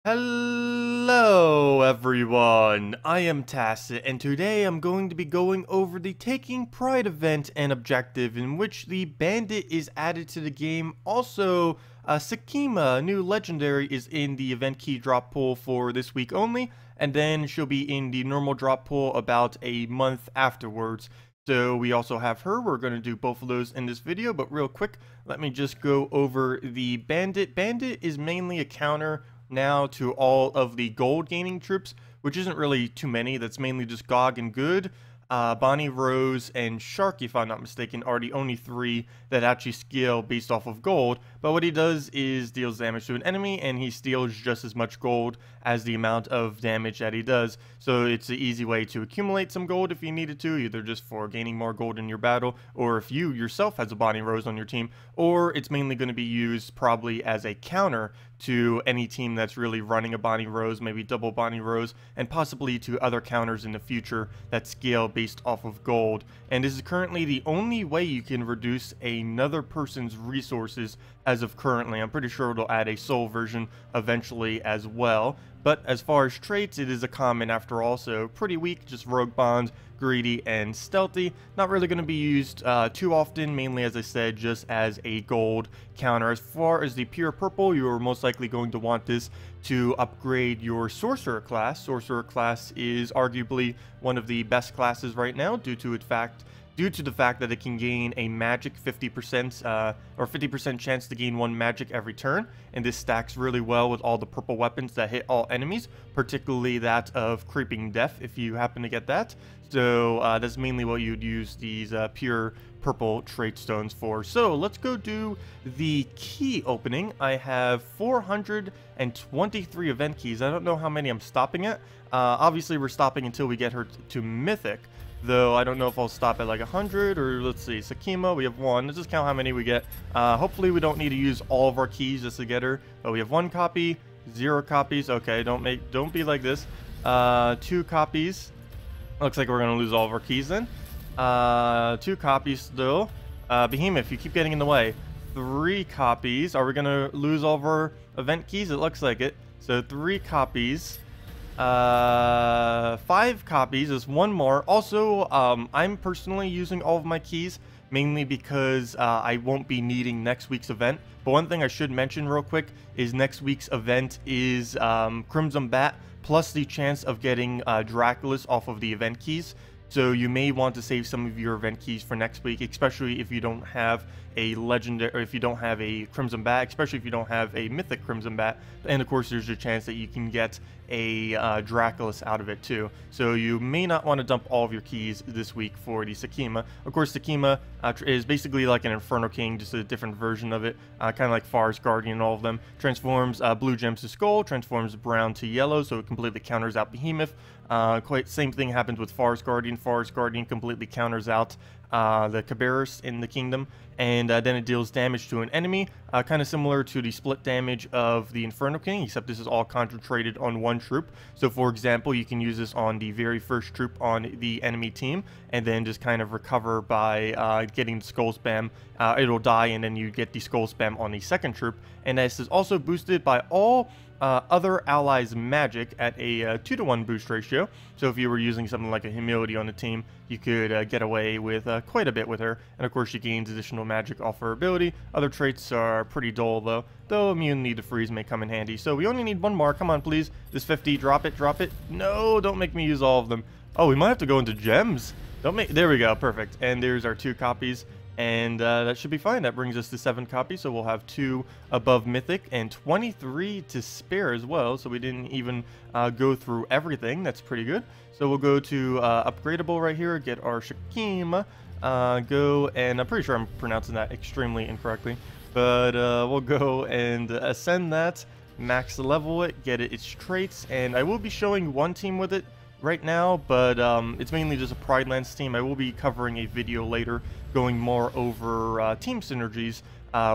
Hello everyone, I am Tacet, and today I'm going to be going over the Taking Pride event and objective in which the Bandit is added to the game. Also, Sekhma, new legendary, is in the event key drop pool for this week only, and then she'll be in the normal drop pool about a month afterwards. So we also have her. We're going to do both of those in this video, but real quick, let me just go over the Bandit. Bandit is mainly a counter now to all of the gold gaining troops, which isn't really too many. That's mainly just Gog and Good. Bonnie, Rose, and Shark, if I'm not mistaken, are the only three that actually scale based off of gold. But what he does is deals damage to an enemy, and he steals just as much gold as the amount of damage that he does. So it's an easy way to accumulate some gold if you needed to, either just for gaining more gold in your battle, or if you yourself has a Bonnie Rose on your team, or it's mainly going to be used probably as a counter to any team that's really running a Bonnie Rose, maybe double Bonnie Rose, and possibly to other counters in the future that scale based off of gold. And this is currently the only way you can reduce another person's resources as of currently. I'm pretty sure it'll add a soul version eventually as well. But as far as traits, it is a common after all, so pretty weak, just Rogue Bond, Greedy, and Stealthy. Not really going to be used too often, mainly as I said, just as a gold counter. As far as the pure purple, you are most likely going to want this to upgrade your Sorcerer class. Sorcerer class is arguably one of the best classes right now due to the fact that it can gain a magic 50% or 50% chance to gain one magic every turn, and this stacks really well with all the purple weapons that hit all enemies, particularly that of Creeping Death if you happen to get that. So that's mainly what you'd use these pure purple trait stones for. So let's go do the key opening. I have 423 event keys. I don't know how many I'm stopping at. Obviously we're stopping until we get her to Mythic, though I don't know if I'll stop at like 100 or let's see, Sekhma, we have one. Let's just count how many we get. Hopefully we don't need to use all of our keys just to get her, but we have 1 copy, 0 copies. Okay, don't be like this. 2 copies. Looks like we're gonna lose all of our keys then. 2 copies still. Behemoth, you keep getting in the way. 3 copies. Are we gonna lose all of our event keys? It looks like it. So 3 copies. 5 copies is 1 more. Also, I'm personally using all of my keys mainly because I won't be needing next week's event. But one thing I should mention real quick is next week's event is Crimson Bat plus the chance of getting Draculus off of the event keys. So you may want to save some of your event keys for next week, especially if you don't have a legendary, or if you don't have a Crimson Bat, especially if you don't have a Mythic Crimson Bat. And of course, there's a chance that you can get a Draculus out of it too. So you may not want to dump all of your keys this week for the Sekhma. Of course, Sekhma is basically like an Inferno King, just a different version of it, kind of like Forest Guardian and all of them. Transforms blue gems to skull, transforms brown to yellow, so it completely counters out Behemoth. Quite same thing happens with Forest Guardian. Forest Guardian completely counters out the Cabarrus in the kingdom, and then it deals damage to an enemy, kind of similar to the split damage of the Inferno King, except this is all concentrated on one troop. So for example, you can use this on the very first troop on the enemy team, and then just kind of recover by getting the skull spam. It'll die, and then you get the skull spam on the second troop, and this is also boosted by all other allies' magic at a 2-to-1 boost ratio. So if you were using something like a Humility on the team, you could get away with quite a bit with her. And of course, she gains additional magic off her ability. Other traits are pretty dull though immunity to freeze may come in handy. So we only need 1 more. Come on, please. This 50, drop it, drop it. No, don't make me use all of them. Oh, we might have to go into gems. There we go, perfect. And there's our 2 copies. And that should be fine. That brings us to 7 copies, so we'll have 2 above Mythic and 23 to spare as well, so we didn't even go through everything. That's pretty good. So we'll go to upgradable right here, get our Sekhma, go, and I'm pretty sure I'm pronouncing that extremely incorrectly, but we'll go and ascend that, max level it, get it its traits, and I will be showing one team with it right now, but it's mainly just a Pride Lands team. I will be covering a video later going more over team synergies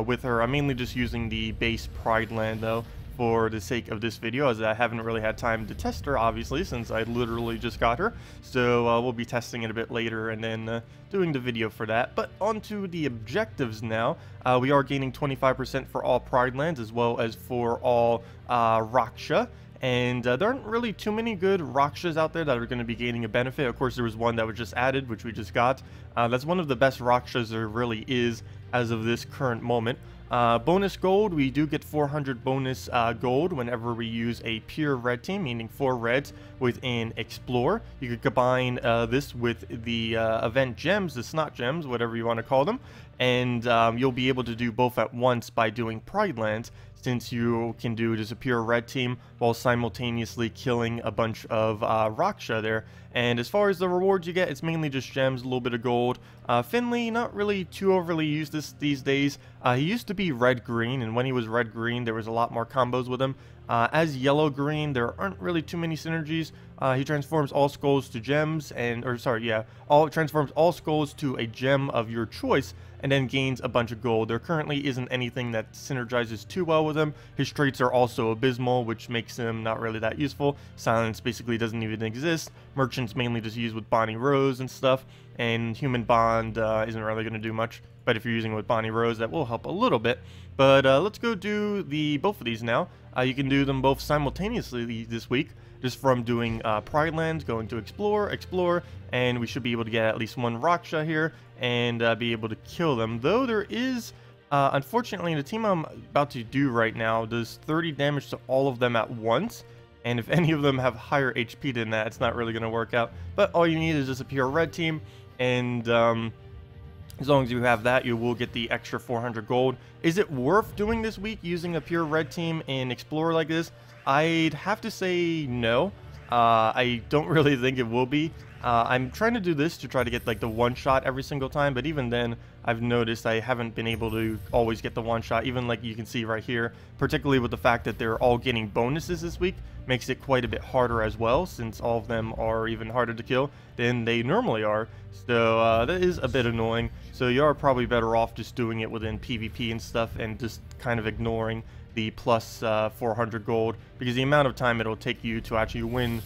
with her. I'm mainly just using the base Pride Land though, for the sake of this video, as I haven't really had time to test her, obviously, since I literally just got her. So we'll be testing it a bit later and then doing the video for that. But on to the objectives now. We are gaining 25% for all Pride lands, as well as for all Raksha. And there aren't really too many good Rakshas out there that are going to be gaining a benefit. Of course, there was one that was just added, which we just got. That's one of the best Rakshas there really is as of this current moment. Bonus gold, we do get 400 bonus gold whenever we use a pure red team, meaning 4 reds within Explore. You could combine this with the event gems, the snot gems, whatever you want to call them, and you'll be able to do both at once by doing Pride lands, since you can do just a pure red team while simultaneously killing a bunch of Raksha there. And as far as the rewards you get, it's mainly just gems, a little bit of gold. Finley, not really too overly used these days. He used to be red-green, and when he was red-green, there was a lot more combos with him. As yellow-green, there aren't really too many synergies. He transforms all skulls to gems, transforms all skulls to a gem of your choice, and then gains a bunch of gold. There currently isn't anything that synergizes too well with him. His traits are also abysmal, which makes him not really that useful. Silence basically doesn't even exist. Merchant's mainly just used with Bonnie Rose and stuff, and Human Bond isn't really going to do much. But if you're using it with Bonnie Rose, that will help a little bit. But let's go do both of these now. You can do them both simultaneously this week, just from doing Pride lands, going to Explore, and we should be able to get at least one Raksha here and be able to kill them. Though there is, unfortunately, the team I'm about to do right now does 30 damage to all of them at once. And if any of them have higher HP than that, it's not really going to work out. But all you need is just a pure red team, and as long as you have that, you will get the extra 400 gold. Is it worth doing this week using a pure red team in Explorer like this? I'd have to say no. I don't really think it will be. I'm trying to do this to try to get like the one shot every single time, but even then I've noticed I haven't been able to always get the one shot, even like you can see right here, particularly with the fact that they're all getting bonuses this week, makes it quite a bit harder as well, since all of them are even harder to kill than they normally are. So that is a bit annoying. So you are probably better off just doing it within PvP and stuff and just kind of ignoring the plus 400 gold, because the amount of time it'll take you to actually win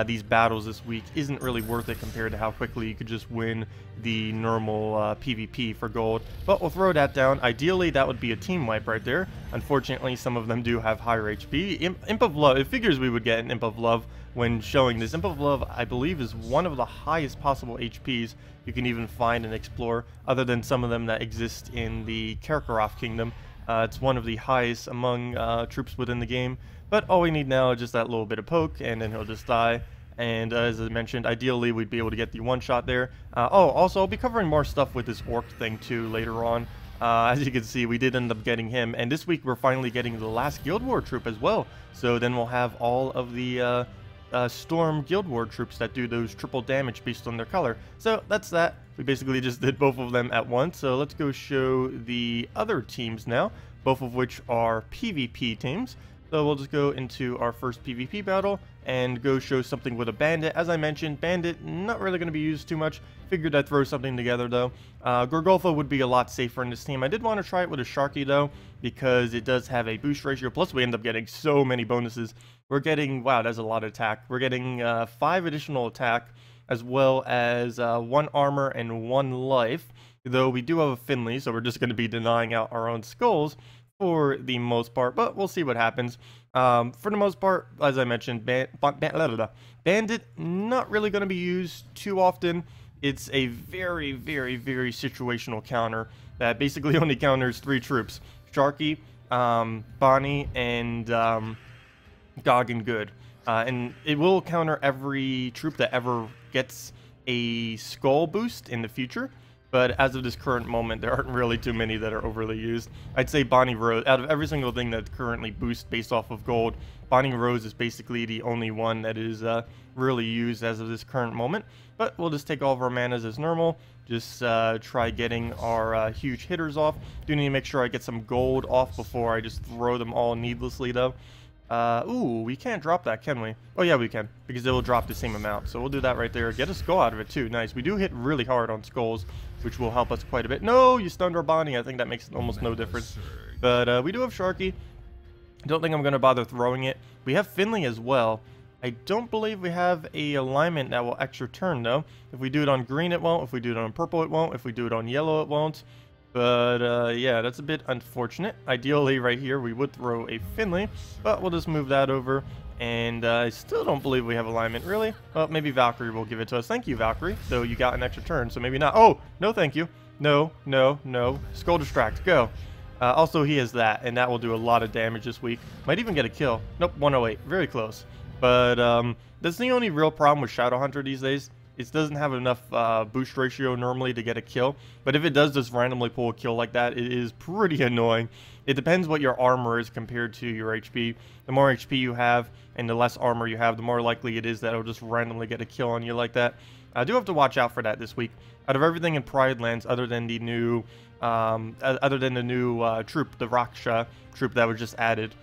these battles this week isn't really worth it compared to how quickly you could just win the normal PvP for gold. But we'll throw that down. Ideally, that would be a team wipe right there. Unfortunately, some of them do have higher HP. Imp of Love, it figures we would get an Imp of Love when showing this. Imp of Love, I believe, is one of the highest possible HPs you can even find and explore, other than some of them that exist in the Karkaroff Kingdom. It's one of the highest among troops within the game. But all we need now is just that little bit of poke, and then he'll just die. And as I mentioned, ideally we'd be able to get the one shot there. Also, I'll be covering more stuff with this orc thing too later on. As you can see, we did end up getting him. And this week we're finally getting the last Guild War troop as well. So then we'll have all of the Storm Guild War troops that do those triple damage based on their color. So that's that. We basically just did both of them at once. So let's go show the other teams now, both of which are PvP teams. So we'll just go into our first PvP battle and go show something with a Bandit. As I mentioned, Bandit not really going to be used too much. Figured I'd throw something together though. Gorgolfa would be a lot safer in this team. I did want to try it with a Sharky though, because it does have a boost ratio. Plus we end up getting so many bonuses. We're getting, wow, that's a lot of attack. We're getting 5 additional attack, as well as 1 armor and 1 life. Though we do have a Finley, so we're just going to be denying out our own skulls for the most part, but we'll see what happens. For the most part, as I mentioned, Bandit not really going to be used too often. It's a very, very, very situational counter that basically only counters 3 troops: Sharky, Bonnie, and Goggin Good. And it will counter every troop that ever gets a skull boost in the future. But as of this current moment, there aren't really too many that are overly used. I'd say Bonnie Rose, out of every single thing that currently boosts based off of gold, Bonnie Rose is basically the only one that is really used as of this current moment. But we'll just take all of our manas as normal. Just try getting our huge hitters off. Do need to make sure I get some gold off before I just throw them all needlessly though. Ooh, we can't drop that, can we? Oh yeah, we can, because it will drop the same amount. So we'll do that right there. Get a skull out of it too. Nice. We do hit really hard on skulls, which will help us quite a bit. No, you stunned our Bonnie. I think that makes almost no difference. But we do have Sharky. Don't think I'm going to bother throwing it. We have Finley as well. I don't believe we have a alignment that will extra turn though. If we do it on green, it won't. If we do it on purple, it won't. If we do it on yellow, it won't. But yeah, that's a bit unfortunate. Ideally, right here, we would throw a Finley, but we'll just move that over. And I still don't believe we have alignment, really. Well, maybe Valkyrie will give it to us. Thank you, Valkyrie. Though you got an extra turn, so maybe not. Oh, no thank you. No, no, no. Skull Distract, go. Also, he has that, and that will do a lot of damage this week. Might even get a kill. Nope, 108. Very close. But that's the only real problem with Shadow Hunter these days. It doesn't have enough boost ratio normally to get a kill. But if it does just randomly pull a kill like that, it is pretty annoying. It depends what your armor is compared to your HP. The more HP you have and the less armor you have, the more likely it is that it'll just randomly get a kill on you like that. I do have to watch out for that this week. Out of everything in Pride Lands, other than the new troop, the Raksha troop that was just added,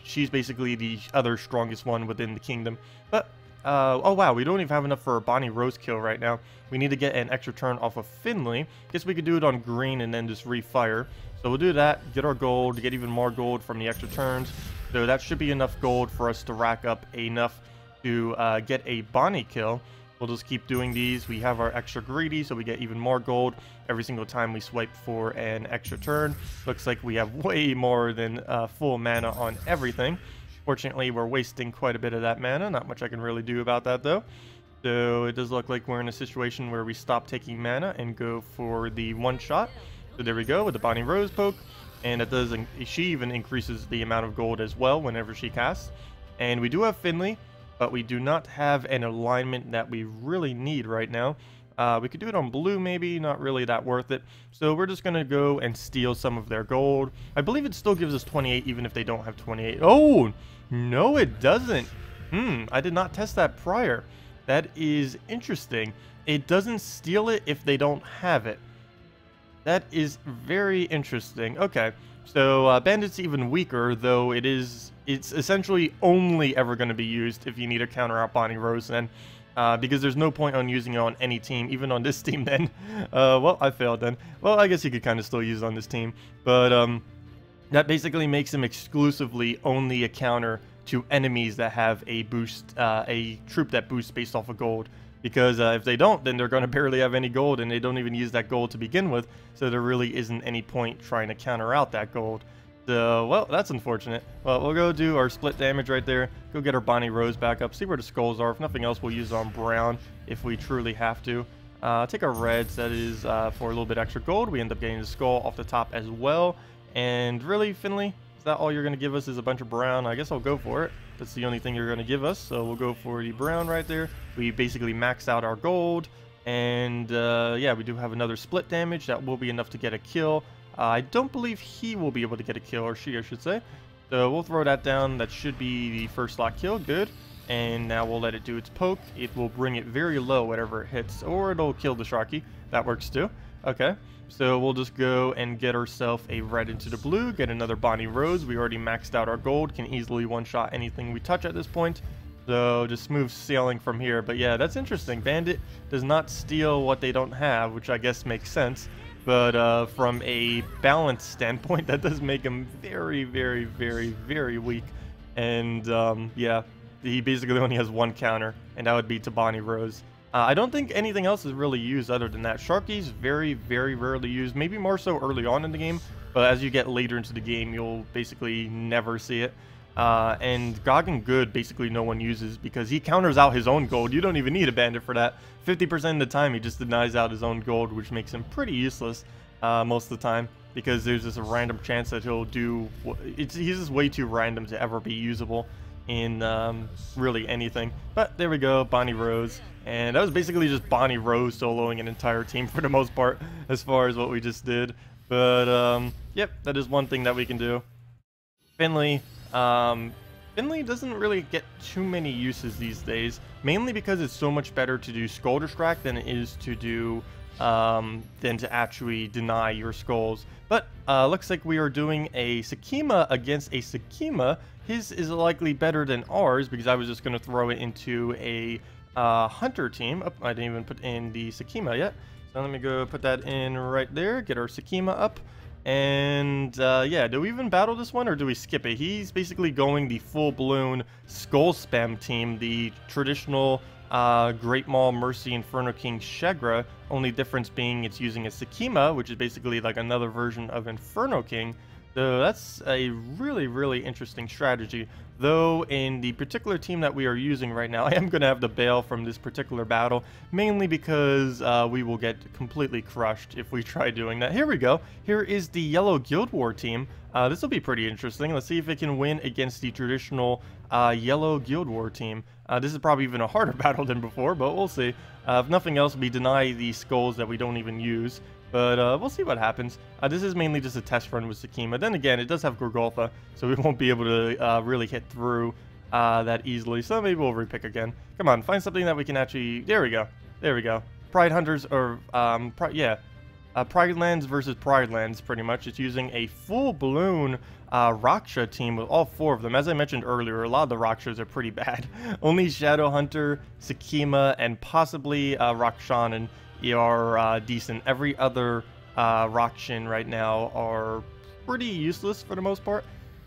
she's basically the other strongest one within the kingdom. But oh wow, we don't even have enough for a Bonnie Rose kill right now. We need to get an extra turn off of Finley. Guess we could do it on green and then just refire. So we'll do that, get our gold, get even more gold from the extra turns. So that should be enough gold for us to rack up enough to get a Bonnie kill. We'll just keep doing these. We have our extra greedy, so we get even more gold every single time we swipe for an extra turn. Looks like we have way more than full mana on everything. Fortunately, we're wasting quite a bit of that mana. Not much I can really do about that, though. So it does look like we're in a situation where we stop taking mana and go for the one-shot. So there we go with the Bonnie Rose poke. And it does. She even increases the amount of gold as well whenever she casts. And we do have Finley, but we do not have an alignment that we really need right now. We could do it on blue maybe, not really that worth it. So we're just going to go and steal some of their gold. I believe it still gives us 28 even if they don't have 28. Oh, no it doesn't. I did not test that prior. That is interesting. It doesn't steal it if they don't have it. That is very interesting. Okay, so Bandit's even weaker, though it's essentially only ever going to be used if you need to counter out Bonnie Rose then. Because there's no point on using it on any team, even on this team then. Well, I failed then. Well, I guess you could kind of still use it on this team. But that basically makes him exclusively only a counter to enemies that have a boost, a troop that boosts based off of gold. Because if they don't, then they're going to barely have any gold, and they don't even use that gold to begin with. So there really isn't any point trying to counter out that gold. So, well, that's unfortunate. Well, we'll go do our split damage right there. Go get our Bonnie Rose back up. See where the skulls are. If nothing else, we'll use it on brown if we truly have to. Take our reds. That is for a little bit extra gold. We end up getting the skull off the top as well. And really, Finley, is that all you're going to give us is a bunch of brown? I guess I'll go for it. That's the only thing you're going to give us. So we'll go for the brown right there. We basically maxed out our gold. And yeah, we do have another split damage. That will be enough to get a kill. I don't believe he will be able to get a kill, or she, I should say. So we'll throw that down. That should be the first slot kill. Good. And now we'll let it do its poke. It will bring it very low whenever it hits, or it'll kill the Sharky. That works too. Okay. So we'll just go and get ourselves a red into the blue. Get another Bonnie Rose. We already maxed out our gold. Can easily one-shot anything we touch at this point. So just smooth sailing from here. But yeah, that's interesting. Bandit does not steal what they don't have, which I guess makes sense. But from a balance standpoint, that does make him very, very, very, very weak. And yeah, he basically only has one counter, and that would be to Bonnie Rose. I don't think anything else is really used other than that. Sharky's very, very rarely used, maybe more so early on in the game. But as you get later into the game, you'll basically never see it. And Goggin Good basically no one uses because he counters out his own gold. You don't even need a bandit for that. 50% of the time he just denies out his own gold, which makes him pretty useless most of the time, because there's just a random chance that he'll do he's just way too random to ever be usable in really anything. But there we go, Bonnie Rose. And that was basically just Bonnie Rose soloing an entire team for the most part as far as what we just did. But yep, that is one thing that we can do. Finley doesn't really get too many uses these days, mainly because it's so much better to do Skull Distract than it is to do than to actually deny your skulls. But looks like we are doing a Sekhma against a Sekhma. His is likely better than ours because I was just going to throw it into a hunter team. Oh, I didn't even put in the Sekhma yet. So let me go put that in right there. Get our Sekhma up. And yeah, do we even battle this one or do we skip it? He's basically going the full-blown skull spam team, the traditional Great Maul, Mercy, Inferno King, Shegra. Only difference being it's using a Sekhma, which is basically like another version of Inferno King. So that's a really, really interesting strategy. Though in the particular team that we are using right now, I am going to have to bail from this particular battle, mainly because we will get completely crushed if we try doing that. Here we go. Here is the Yellow Guild War team. This will be pretty interesting. Let's see if it can win against the traditional Yellow Guild War team. This is probably even a harder battle than before, but we'll see. If nothing else, we deny the skulls that we don't even use. But we'll see what happens. This is mainly just a test run with Sekhma. Then again, it does have Gorgolfa, so we won't be able to really hit through that easily. So maybe we'll repick again. Come on, find something that we can actually... There we go. There we go. Pride Hunters, or... Pride Lands versus Pride Lands, pretty much. It's using a full-blown Raksha team with all 4 of them. As I mentioned earlier, a lot of the Rakshas are pretty bad. Only Shadow Hunter, Sekhma, and possibly Rakshanan are decent. Every other Rakshan right now are pretty useless for the most part.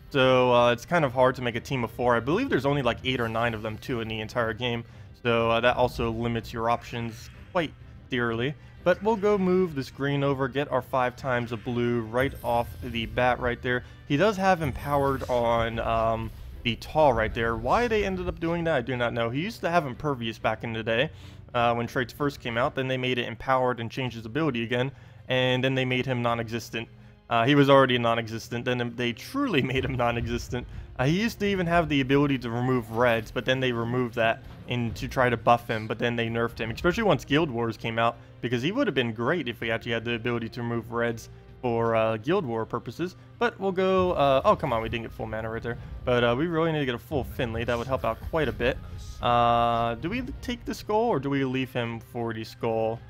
So it's kind of hard to make a team of 4. I believe there's only like 8 or 9 of them too in the entire game. So that also limits your options quite dearly. But we'll go move this green over, get our 5 times of blue right off the bat right there. He does have empowered on the tall right there. Why they ended up doing that, I do not know. He used to have impervious back in the day. When traits first came out, then they made it empowered and changed his ability again, and then they made him non-existent. He was already non-existent, then they truly made him non-existent. He used to even have the ability to remove reds, but then they removed that to try to buff him, but then they nerfed him, especially once Guild Wars came out, because he would have been great if we actually had the ability to remove reds for Guild War purposes. But we'll go, oh come on, we didn't get full mana right there, but we really need to get a full Finley. That would help out quite a bit. Do we take the skull or do we leave him for the skull?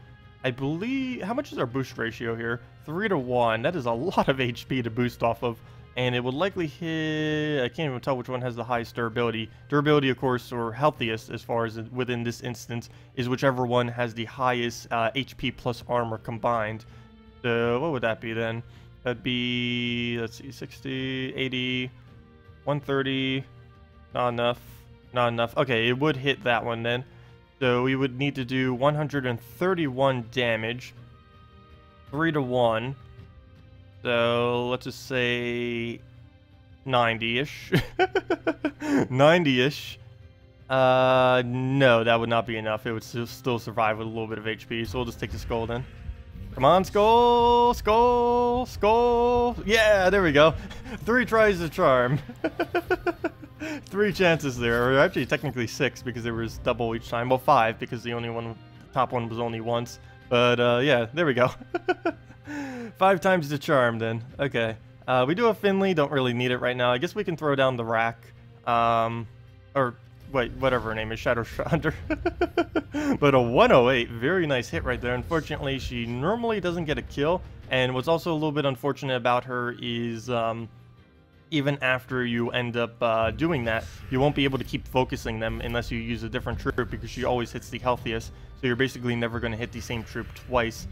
I believe, how much is our boost ratio here? 3 to 1. That is a lot of HP to boost off of, and it would likely hit, I can't even tell which one has the highest durability. Durability, of course, or healthiest as far as within this instance, is whichever one has the highest HP plus armor combined. So what would that be then? That'd be, let's see, 60, 80, 130, not enough, not enough. Okay, it would hit that one then. So we would need to do 131 damage, 3 to 1. So let's just say 90-ish. 90-ish. No, that would not be enough. It would still survive with a little bit of HP. So we'll just take the skull then. Come on, skull, skull, skull. Yeah, there we go. 3 tries to charm. 3 chances there, or actually technically 6 because there was double each time. Well, 5 because the top one was only once. But yeah, there we go. 5 times the charm then. Okay. We do have Finley, don't really need it right now. I guess we can throw down the rack. Or wait, whatever her name is, Shadow Hunter. But a 108, very nice hit right there. Unfortunately, she normally doesn't get a kill. And what's also a little bit unfortunate about her is even after you end up doing that, you won't be able to keep focusing them unless you use a different troop, because she always hits the healthiest. So you're basically never going to hit the same troop twice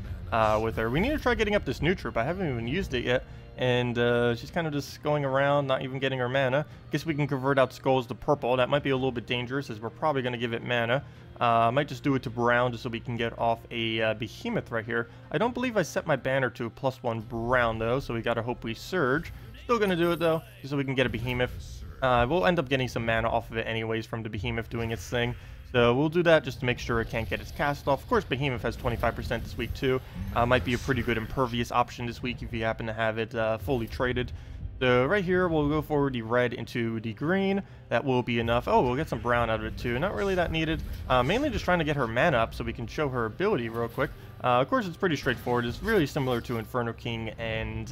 with her. We need to try getting up this new troop. I haven't even used it yet. And she's kind of just going around, not even getting her mana. Guess we can convert out skulls to purple. That might be a little bit dangerous, as we're probably going to give it mana. Might just do it to brown, just so we can get off a behemoth right here. I don't believe I set my banner to a +1 brown, though, so we gotta hope we surge. Still gonna do it, though, just so we can get a behemoth. We'll end up getting some mana off of it anyways from the behemoth doing its thing. So we'll do that just to make sure it can't get its cast off. Of course, Behemoth has 25% this week too. Might be a pretty good impervious option this week if you happen to have it fully traded. So right here, we'll go forward the red into the green. That will be enough. Oh, we'll get some brown out of it too. Not really that needed. Mainly just trying to get her mana up so we can show her ability real quick. Of course, it's pretty straightforward. It's really similar to Inferno King and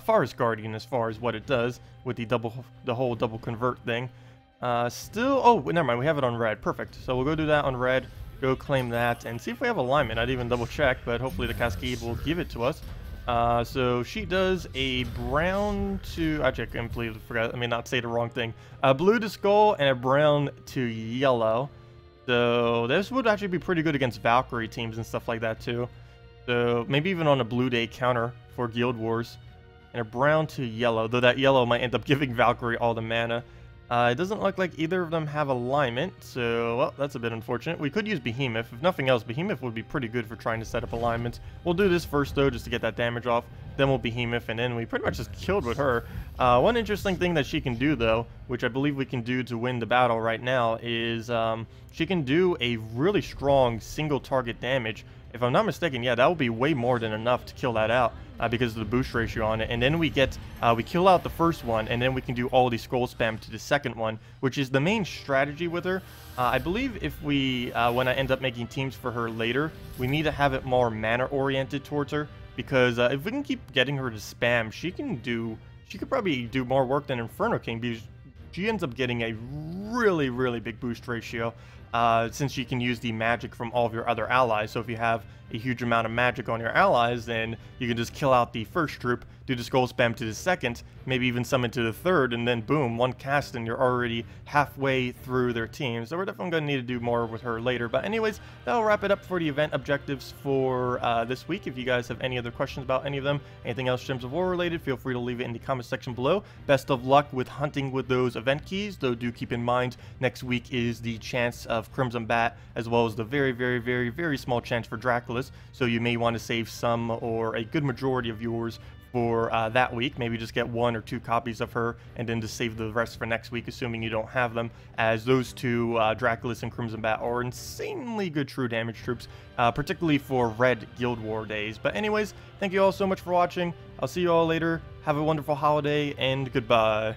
Forest Guardian as far as what it does with the whole double convert thing. Oh, never mind, we have it on red. Perfect. So we'll go do that on red, go claim that, and see if we have alignment. I'd even double check, but hopefully the Cascade will give it to us. So she does a brown to... Actually, I completely forgot. I mean, not say the wrong thing. A blue to skull and a brown to yellow. So this would actually be pretty good against Valkyrie teams and stuff like that, too. So maybe even on a blue day counter for Guild Wars. And a brown to yellow, though that yellow might end up giving Valkyrie all the mana. It doesn't look like either of them have alignment, so, well, that's a bit unfortunate. We could use Behemoth. If nothing else, Behemoth would be pretty good for trying to set up alignments. We'll do this first, though, just to get that damage off. Then we'll Behemoth, and then we pretty much just killed with her. One interesting thing that she can do, though, which I believe we can do to win the battle right now, is she can do a really strong single target damage. If I'm not mistaken, yeah, that will be way more than enough to kill that out because of the boost ratio on it. And then we get, we kill out the first one, and then we can do all the scroll spam to the second one, which is the main strategy with her. I believe if we, when I end up making teams for her later, we need to have it more mana-oriented towards her, because if we can keep getting her to spam, she could probably do more work than Inferno King, because she ends up getting a really, really big boost ratio. Since she can use the magic from all of your other allies. So if you have a huge amount of magic on your allies, then you can just kill out the first troop, do the scroll spam to the second, maybe even summon to the third, and then boom, one cast and you're already halfway through their team. So we're definitely going to need to do more with her later. But anyways, that'll wrap it up for the event objectives for this week. If you guys have any other questions about any of them, anything else Gems of War related, feel free to leave it in the comment section below. Best of luck with hunting with those event keys, though do keep in mind next week is the chance of Crimson Bat, as well as the very, very, very, very small chance for Dracula's. So you may want to save some or a good majority of yours for that week. Maybe just get 1 or 2 copies of her and then just save the rest for next week, assuming you don't have them, as those two, Dracula's and Crimson Bat, are insanely good true damage troops, particularly for Red Guild War days. But anyways, thank you all so much for watching. I'll see you all later. Have a wonderful holiday, and goodbye.